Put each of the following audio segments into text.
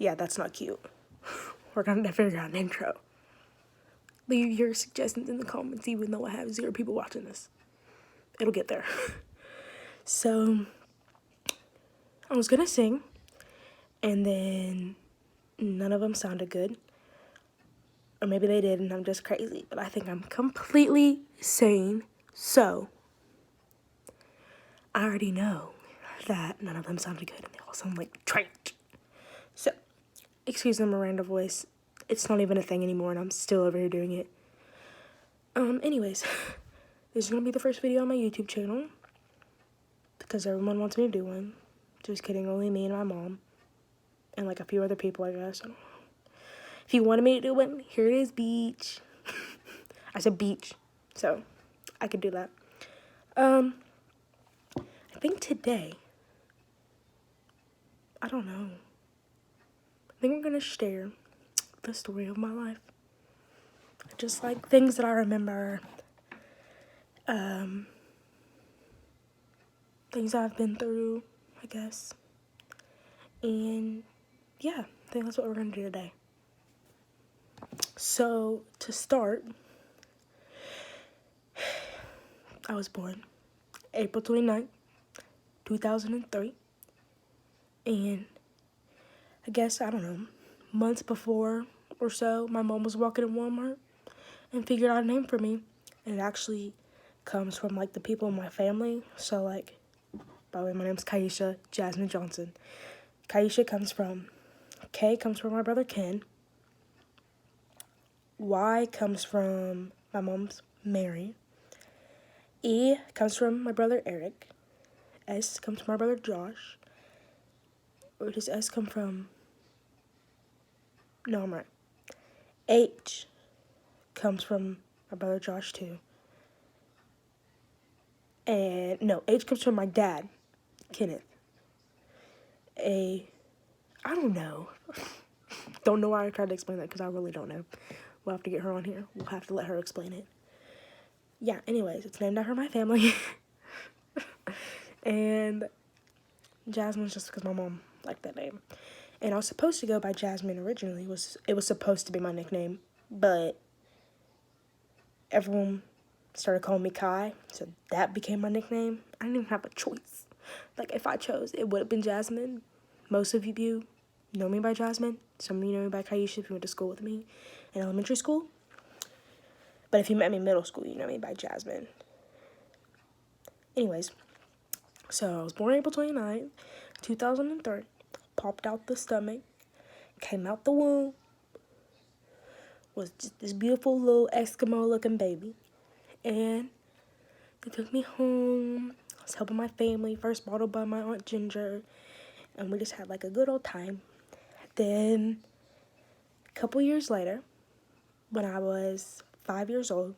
yeah, that's not cute. We're going to figure out an intro. Leave your suggestions in the comments, even though I have 0 people watching this. It'll get there. So, I was gonna sing, and then none of them sounded good. Or maybe they did, and I'm just crazy. But I think I'm completely sane. So, I already know that none of them sounded good, and they all sound like trash. So, excuse the Miranda voice. It's not even a thing anymore, and I'm still over here doing it. Anyways, this is gonna be the first video on my YouTube channel, because everyone wants me to do one. Just kidding, only me and my mom. And like a few other people, I guess. I don't know. If you wanted me to do one, here it is, beach. I said beach, so I could do that. I think today, I don't know. I think we're gonna share the story of my life. Just like things that I remember, things I've been through, I guess. And yeah, I think that's what we're gonna do today. So, to start, I was born April 29th, 2003. And I guess, I don't know, months before or so, my mom was walking in Walmart and figured out a name for me. And it actually comes from, like, the people in my family. So, like, by the way, my name's Kaisha Jasmine Johnson. Kaisha comes from, K comes from my brother Ken. Y comes from my mom's Mary. E comes from my brother Eric. S comes from my brother Josh. Or does S come from? No, I'm right. H comes from my brother Josh too. And no, H comes from my dad, Kenneth. I don't know. Don't know why I tried to explain that, because I really don't know. We'll have to get her on here. We'll have to let her explain it. Yeah, anyways, it's named after my family. And Jasmine's just because my mom liked that name. And I was supposed to go by Jasmine originally. It was supposed to be my nickname, but everyone started calling me Kai, so that became my nickname. I didn't even have a choice. Like, if I chose, it would have been Jasmine. Most of you know me by Jasmine. Some of you know me by Kaisha if you went to school with me in elementary school. But if you met me in middle school, you know me by Jasmine. Anyways, so I was born April 29th, 2003. Popped out the stomach, came out the womb, was just this beautiful little Eskimo-looking baby. And they took me home. I was helping my family, first bottled by my Aunt Ginger, and we just had like a good old time. Then, a couple years later, when I was 5 years old,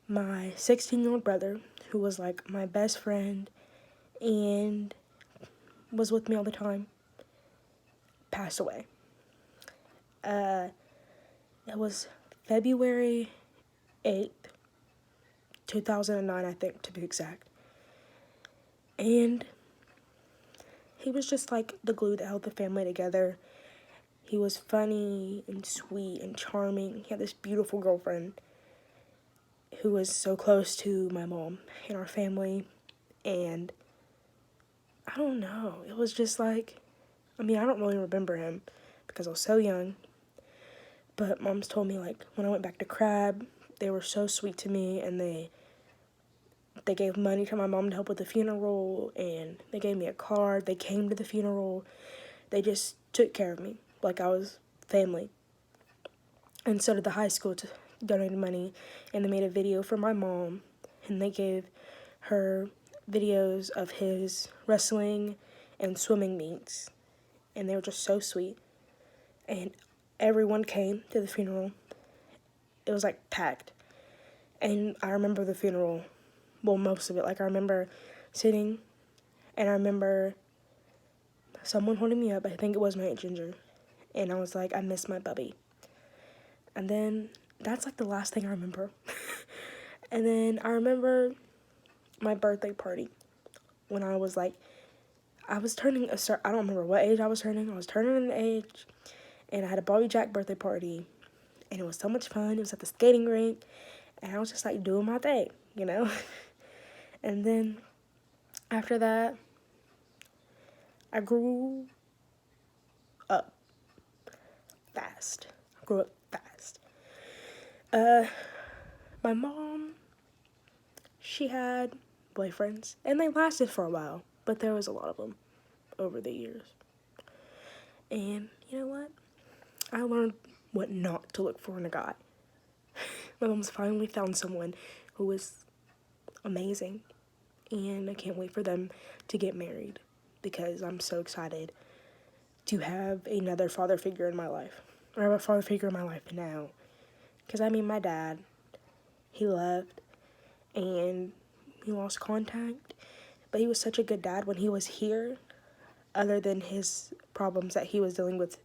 my 16-year-old brother, who was like my best friend and was with me all the time, passed away. It was February 8th, 2009, I think, to be exact. And he was just like the glue that held the family together. He was funny and sweet and charming. He had this beautiful girlfriend who was so close to my mom and our family. And I don't know, it was just like, I mean, I don't really remember him because I was so young. But mom's told me, like, when I went back to Crab, they were so sweet to me, and they gave money to my mom to help with the funeral, and they gave me a card. They came to the funeral. They just took care of me like I was family. And so did the high school, to donated money, and they made a video for my mom, and they gave her videos of his wrestling and swimming meets, and they were just so sweet. And everyone came to the funeral. It was like packed. And I remember the funeral, well, most of it. Like, I remember sitting, and I remember someone holding me up. I think it was my Aunt Ginger. And I was like, I miss my bubby. And then that's like the last thing I remember. And then I remember my birthday party when I was like, I was turning I don't remember what age I was turning. I was turning an age, and I had a Bobby Jack birthday party, and it was so much fun. It was at the skating rink, and I was just like doing my thing, you know. And then after that, I grew up fast. I grew up fast. My mom, she had boyfriends, and they lasted for a while, but there was a lot of them over the years. And you know what? I learned what not to look for in a guy. My mom's finally found someone who was amazing, and I can't wait for them to get married because I'm so excited to have another father figure in my life. Or have a father figure in my life now. Because, I mean, my dad, he left, and he lost contact, but he was such a good dad when he was here, other than his problems that he was dealing with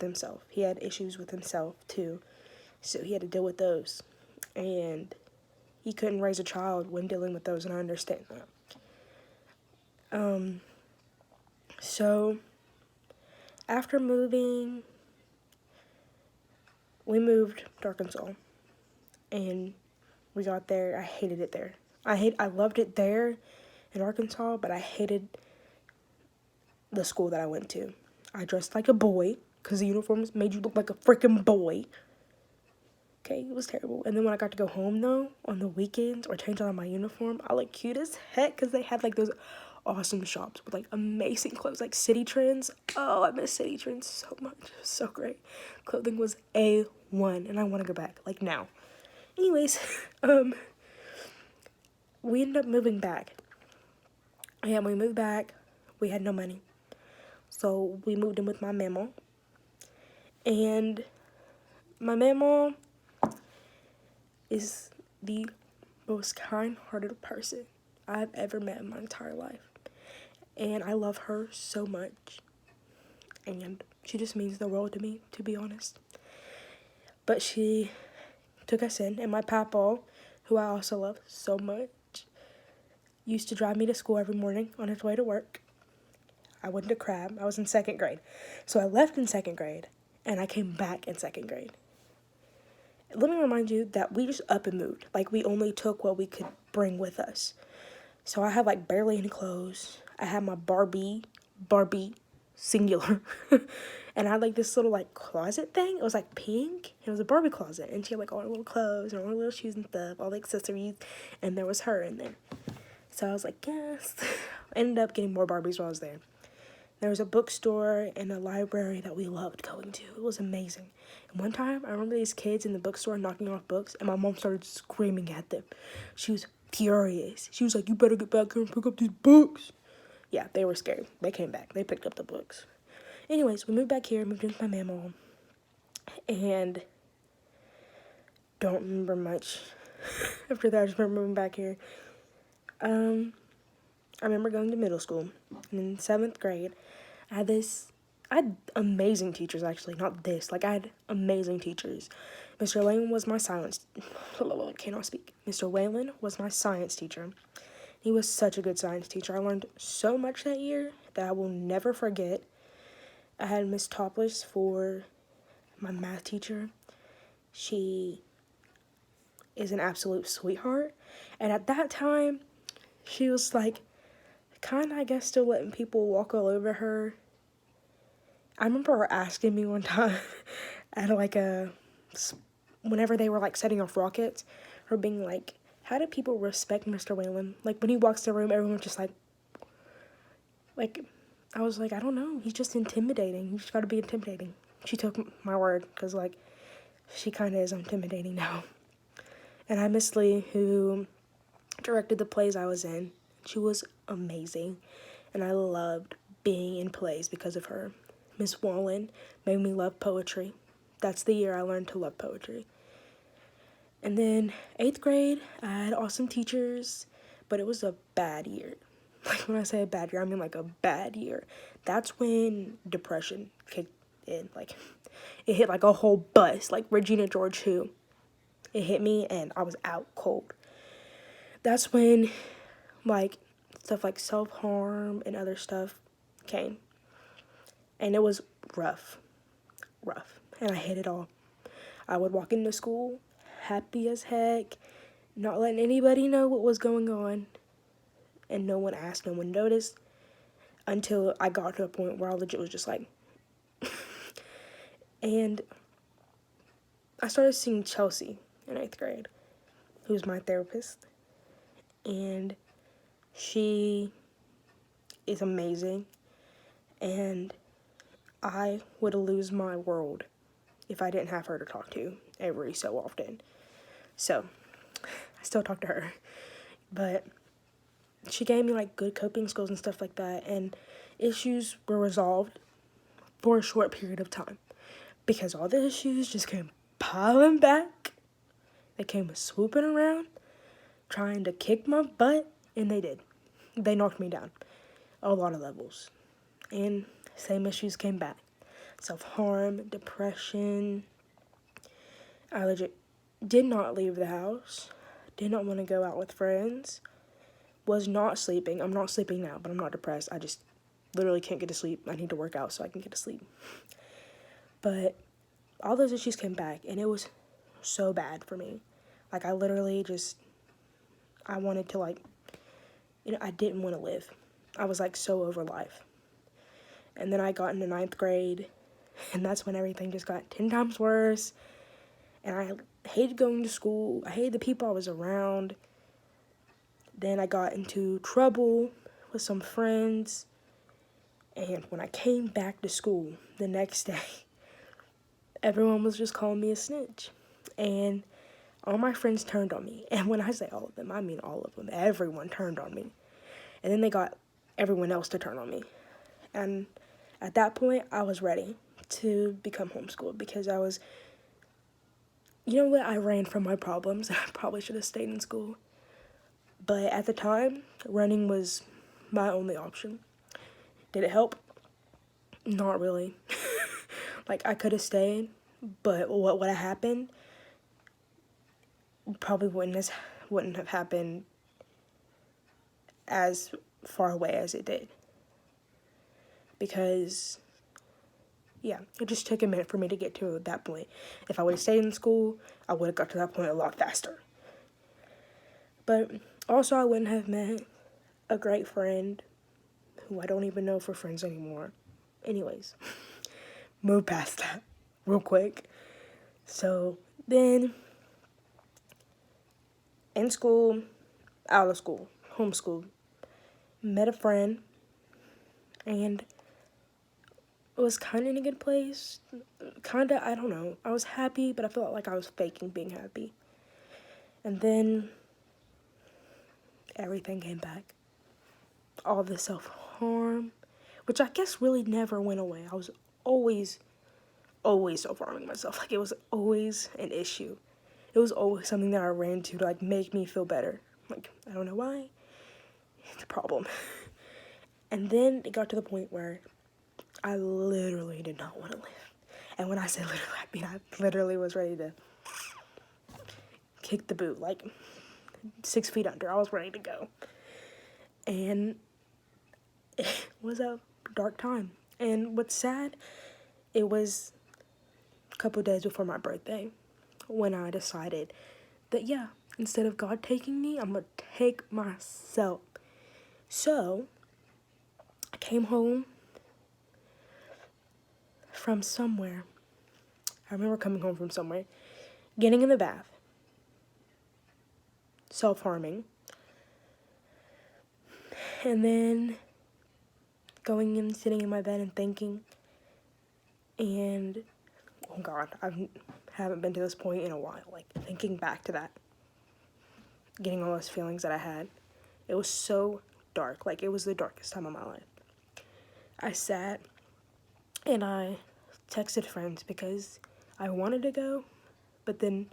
himself. He had issues with himself, too, so he had to deal with those, and he couldn't raise a child when dealing with those, and I understand that. So, after moving, we moved to Arkansas, and we got there. I hated it there. I loved it there in Arkansas, but I hated the school that I went to. I dressed like a boy, because the uniforms made you look like a freaking boy. Okay, it was terrible. And then when I got to go home, though, on the weekends, or change out of my uniform, I looked cute as heck, because they had, like, those awesome shops with, like, amazing clothes, like City Trends. Oh, I miss City Trends so much. It was so great. Clothing was A1, and I want to go back, like, now. Anyways, we ended up moving back. Yeah, we moved back. We had no money. So we moved in with my mama. And my mama is the most kind-hearted person I've ever met in my entire life. And I love her so much. And she just means the world to me, to be honest. But she took us in, and my papa, who I also love so much, used to drive me to school every morning on his way to work. I went to Crab. I was in 2nd grade. So I left in 2nd grade, and I came back in 2nd grade. Let me remind you that we just up and moved. Like, we only took what we could bring with us. So I had, like, barely any clothes. I had my Barbie, singular. And I had, like, this little, like, closet thing. It was, like, pink. It was a Barbie closet. And she had, like, all her little clothes and all her little shoes and stuff, all the accessories. And there was her in there. So I was like, yes. I ended up getting more Barbies while I was there. There was a bookstore and a library that we loved going to. It was amazing. And one time, I remember these kids in the bookstore knocking off books, and my mom started screaming at them. She was furious. She was like, you better get back here and pick up these books. Yeah, they were scared. They came back. They picked up the books. Anyways, we moved back here, moved in with my mama, and don't remember much after that. I just remember moving back here. I remember going to middle school, and in 7th grade, I had amazing teachers, actually, not this, like, I had amazing teachers. Mr. Whalen was my science, cannot speak. Mr. Whalen was my science teacher. He was such a good science teacher. I learned so much that year that I will never forget. I had Miss Topless for my math teacher. She is an absolute sweetheart, and at that time, she was, like, kind of, I guess, still letting people walk all over her. I remember her asking me one time at, like, whenever they were, like, setting off rockets, her being like, how do people respect Mr. Whalen? Like, when he walks the room, everyone's just like, I was like, I don't know. He's just intimidating. You just gotta be intimidating. She took my word, because, like, she kind of is intimidating now. And I Miss Lee, who directed the plays I was in. She was amazing, and I loved being in plays because of her. Miss Wallen made me love poetry. That's the year I learned to love poetry. And then 8th grade, I had awesome teachers, but it was a bad year. Like, when I say a bad year, I mean, like, a bad year. That's when depression kicked in. Like, it hit like a whole bus, like Regina George who. It hit me, and I was out cold. That's when, like, stuff like self-harm and other stuff came. And it was rough. And I hate it all. I would walk into school happy as heck, not letting anybody know what was going on. And no one asked, no one noticed. Until I got to a point where I legit was just like... And I started seeing Chelsea in 8th grade, who's my therapist. And she is amazing. And I would lose my world if I didn't have her to talk to every so often. So, I still talk to her. But she gave me, like, good coping skills and stuff like that. And issues were resolved for a short period of time. Because all the issues just came piling back. They came swooping around, trying to kick my butt. And they did. They knocked me down a lot of levels. And same issues came back. Self-harm, depression. I legit did not leave the house. Did not want to go out with friends. Was not sleeping. I'm not sleeping now, but I'm not depressed. I just literally can't get to sleep. I need to work out so I can get to sleep. But all those issues came back, and it was so bad for me. Like, I literally just, I wanted to, like, I didn't want to live. I was, like, so over life. And then I got into 9th grade, and that's when everything just got 10 times worse. And I hated going to school. I hated the people I was around. Then I got into trouble with some friends. And when I came back to school the next day, everyone was just calling me a snitch. And all my friends turned on me. And when I say all of them, I mean all of them. Everyone turned on me. And then they got everyone else to turn on me. And at that point, I was ready to become homeschooled because I was, you know what, I ran from my problems. I probably should have stayed in school. But at the time, running was my only option. Did it help? Not really. Like, I could have stayed, but what would have happened probably wouldn't have happened as far away as it did. Because, yeah, it just took a minute for me to get to that point. If I would have stayed in school, I would have got to that point a lot faster. But also, I wouldn't have met a great friend who I don't even know if we're friends anymore. Anyways, move past that real quick. So then, in school, out of school, homeschooled, met a friend, and it was kind of in a good place. Kind of, I don't know. I was happy, but I felt like I was faking being happy. And then everything came back. All the self-harm, which I guess really never went away. I was always self-harming myself. Like, it was always an issue. It was always something that I ran to like, make me feel better. Like, I don't know why. It's a problem. And then it got to the point where I literally did not want to live. And when I say literally, I mean I literally was ready to kick the boot, like 6 feet under. I was ready to go. And it was a dark time. And what's sad, it was a couple days before my birthday when I decided that, yeah, instead of God taking me, I'm going to take myself. So, I came home from somewhere. I remember coming home from somewhere, getting in the bath, self-harming, and then going and sitting in my bed and thinking, and, oh God, I haven't been to this point in a while, like, thinking back to that, getting all those feelings that I had. It was so dark, like, it was the darkest time of my life. I sat and I texted friends because I wanted to go, but then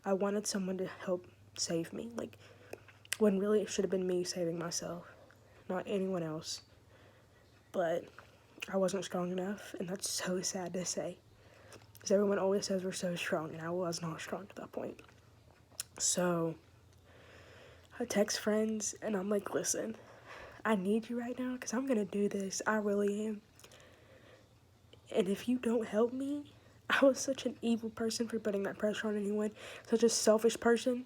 I wanted someone to help save me, like, when really it should have been me saving myself, not anyone else. But I wasn't strong enough, and that's so sad to say, because everyone always says we're so strong, and I was not strong at that point. So I text friends, and I'm like, listen, I need you right now because I'm going to do this. I really am. And if you don't help me, I was such an evil person for putting that pressure on anyone. Such a selfish person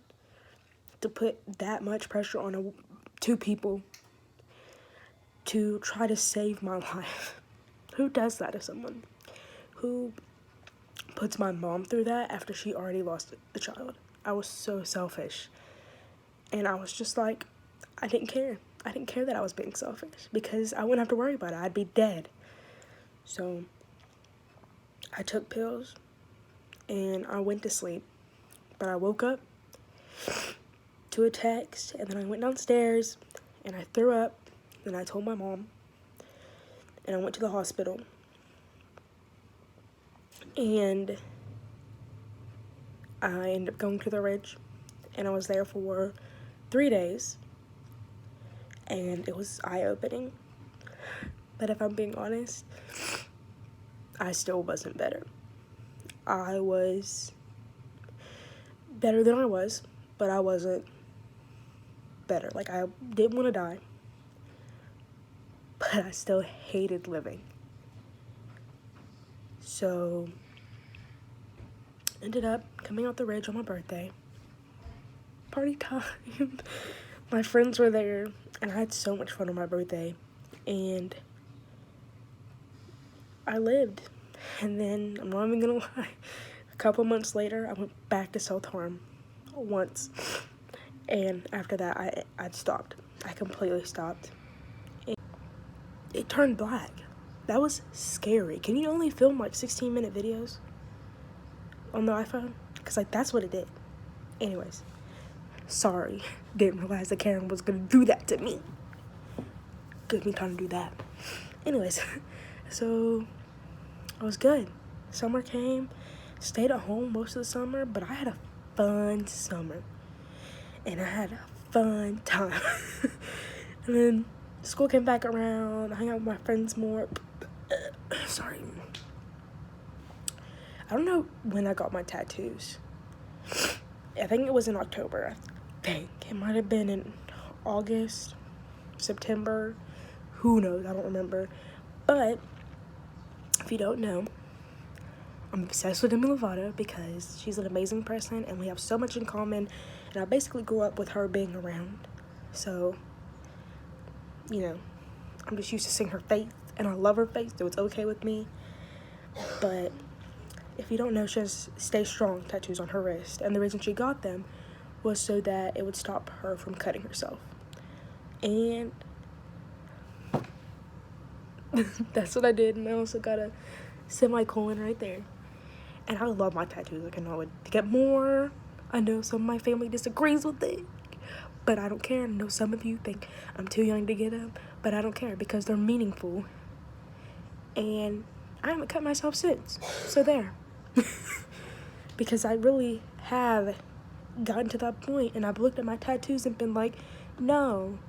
to put that much pressure on two people to try to save my life. Who does that to someone? Who puts my mom through that after she already lost the child? I was so selfish. And I was just like, I didn't care. I didn't care that I was being selfish because I wouldn't have to worry about it. I'd be dead. So I took pills and I went to sleep. But I woke up to a text, and then I went downstairs and I threw up, and I told my mom, and I went to the hospital. And I ended up going to the Ridge, and I was there for 3 days, and it was eye-opening. But if I'm being honest, I still wasn't better. I was better than I was, but I wasn't better. Like, I didn't want to die, but I still hated living. So, ended up coming out the Ridge on my birthday. Party time. My friends were there, and I had so much fun on my birthday. And I lived. And then, I'm not even gonna lie, a couple months later, I went back to self-harm once. And after that, I'd stopped. I completely stopped. And it turned black. That was scary. Can you only film like 16-minute videos on the iPhone? Because like that's what it did. Anyways, sorry. Didn't realize that Karen was gonna do that to me. Good me trying to do that. Anyways, so I was good. Summer came, stayed at home most of the summer, but I had a fun summer. And I had a fun time. And then school came back around, I hung out with my friends more. Sorry. I don't know when I got my tattoos. I think it was in October. I think it might have been in August, September. Who knows? I don't remember. But if you don't know, I'm obsessed with Demi Lovato because she's an amazing person and we have so much in common. And I basically grew up with her being around. So, you know, I'm just used to seeing her face. And I love her face, so it's okay with me. But if you don't know, she has Stay Strong tattoos on her wrist. And the reason she got them was so that it would stop her from cutting herself. And that's what I did. And I also got a semicolon right there. And I love my tattoos. Like, I know I would get more. I know some of my family disagrees with it. But I don't care. I know some of you think I'm too young to get them. But I don't care because they're meaningful. And I haven't cut myself since. So there. Because I really have gotten to that point. And I've looked at my tattoos and been like, no,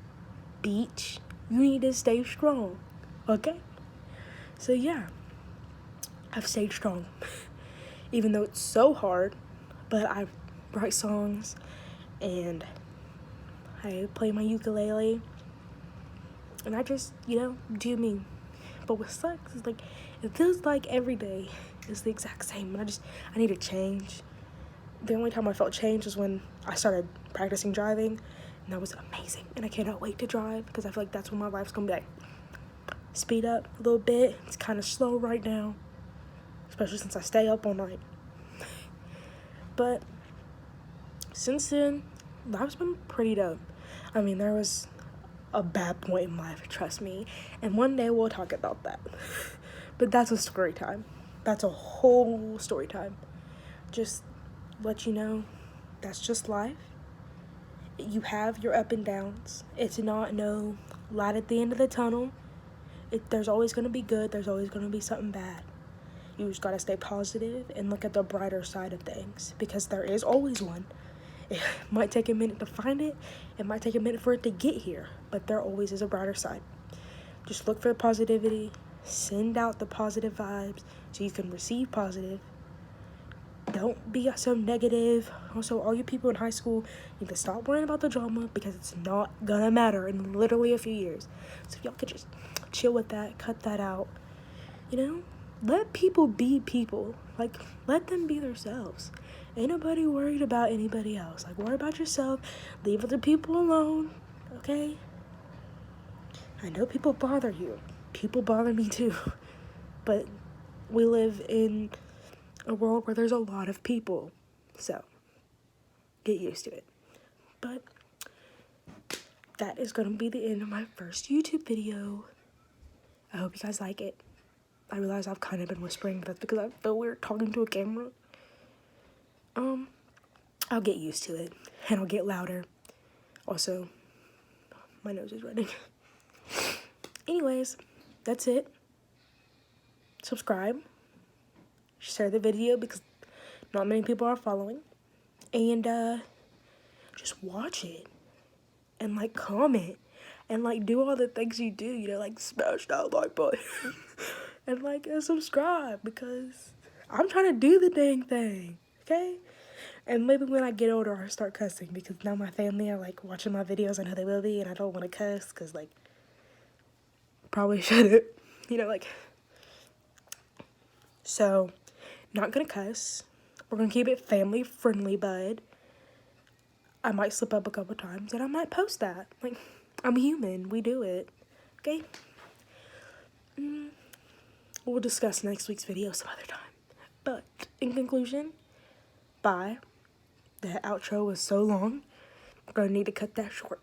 Beach, you need to stay strong. Okay? So yeah. I've stayed strong. Even though it's so hard. But I write songs. And I play my ukulele. And I just, do me. But what sucks is, like, it feels like every day is the exact same. And I need to change. The only time I felt change was when I started practicing driving. And that was amazing. And I cannot wait to drive because I feel like that's when my life's going to be like, speed up a little bit. It's kind of slow right now. Especially since I stay up all night. But since then, life's been pretty dope. I mean, there was a bad point in life, trust me. And one day we'll talk about that. But that's a story time. That's a whole story time. Just let you know, that's just life. You have your up and downs. It's not no light at the end of the tunnel. There's always going to be good. There's always going to be something bad. You just got to stay positive and look at the brighter side of things. Because there is always one. It might take a minute to find it. It might take a minute for it to get here. But there always is a brighter side. Just look for the positivity. Send out the positive vibes so you can receive positive. don't be so negative. Also, all you people in high school need to stop worrying about the drama because it's not gonna matter in literally a few years. So if y'all could just chill with that, cut that out, you know? Let people be people. Like, let them be themselves. Ain't nobody worried about anybody else. Like, worry about yourself. Leave other people alone, okay? I know people bother you. People bother me too. But we live in a world where there's a lot of people. So, get used to it. But that is going to be the end of my first YouTube video. I hope you guys like it. I realize I've kind of been whispering, but that's because I feel weird talking to a camera. I'll get used to it, and I'll get louder. Also, my nose is running. Anyways, that's it. Subscribe. Share the video because not many people are following. And, just watch it. And, like, comment. And, like, do all the things you do. You know, like, smash that like button. And, like, subscribe because I'm trying to do the dang thing. Okay? And maybe when I get older, I'll start cussing because now my family are, like, watching my videos. I know they will be, and I don't want to cuss because, like, probably shouldn't. You know, like, so, not gonna cuss. We're gonna keep it family friendly, bud. I might slip up a couple times, and I might post that. Like, I'm human. We do it. Okay? We'll discuss next week's video some other time. But, in conclusion, bye. That outro was so long. I'm gonna need to cut that short.